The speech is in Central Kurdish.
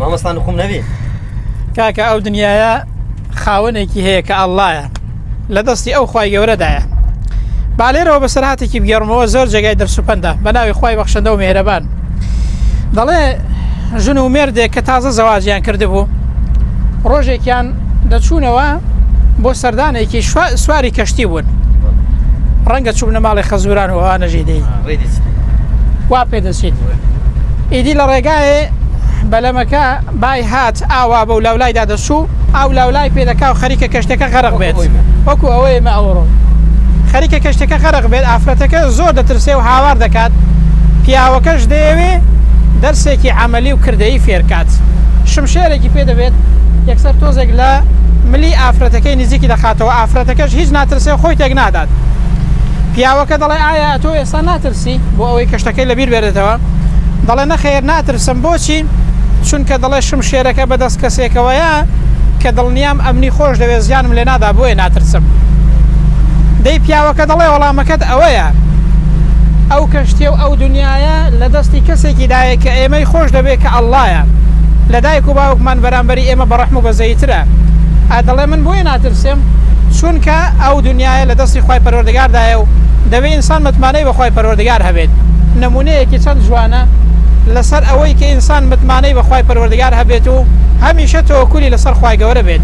مامۆستا نوقم نەبێ کاکە ئەو دنیاە خاوەنێکی هەیە کە ئەڵڵایە لە دەستی ئەو خوای گەورەدایە. با لێرەوە بەسەرهاتێکی بگەڕمەوە زۆر جێگای دەرسوپەندە بە ناوی خوای بەخشەندە و مێهرەبان. دەڵێ ژن و مێردێک کە تازە زەواجیان کردبوو ڕۆژێکیان دەچوونەوە بۆ سەردانێکی سواری کەشتی بوون، ڕەنگە چوونە ماڵی خەزوران و ئەوانەژی دەی وا پێدەچێت. ئیدی لە ڕێگایێ بەلەمەکە بای هات ئاوا بە و لاولایدا دەچوو، ئاو لاولای پێدەکا و خەریکە کەشتەکە غەرق بێت وەکو ئەوەی مە ئەوڕۆ خەریکە کەشتەکە غەرق بێت. ئافرەتەکە زۆر دەترسێ و هاوار دەکات، پیاوەکەش دەیەوێ دەرسێکی عملی و کردەی فێرکات. شمشێرێکی پێ دەبێت یەکسەر تۆزێک لە ملی ئافرەتەکەی نزیکی دەخاتەوە، ئافرەتەکەش هیچ ناترسێ و خۆی تێک نادات. پیاوەکە دەڵێ ئایا تۆ ئێستا ناترسی بۆ ئەوەی کەشتەکەی لەبیر بێرێتەوە؟ دەڵێ نەخێر ناترسم. بۆچی؟ چونکە دەڵێ شمشێرەکە بەدەست کەسێکەوەیە کە دڵنیام ئەمنی خۆش دەوێت زیانم لێ نادا بۆیە ناترسم. دەی پیاوەکە دەڵێ وەڵامەکەت ئەوەیە ئەو کەشتێ و ئەو دنیاە لە دەستی کەسێکی دایە کە ئێمەی خۆش دەبێت کە ئەڵڵایە، لە دایک و باوکمان بەرامبەری ئێمە بەڕەحم و بەزەیترە. دەڵێ من بۆیە ناترسم چونکە ئەو دنیاە لە دەستی خوای پەروەردگاردایە و دەبێت ئینسان متمانەی بە خوای پەروەردگار هەبێت. نمونەیەکی چەند جوانە لەسەر ئەوەی کە ئینسان متمانەی بە خوای پەروەردگار هەبێت و هەمیشە تەوەکولی لەسەر خوای گەورە بێت.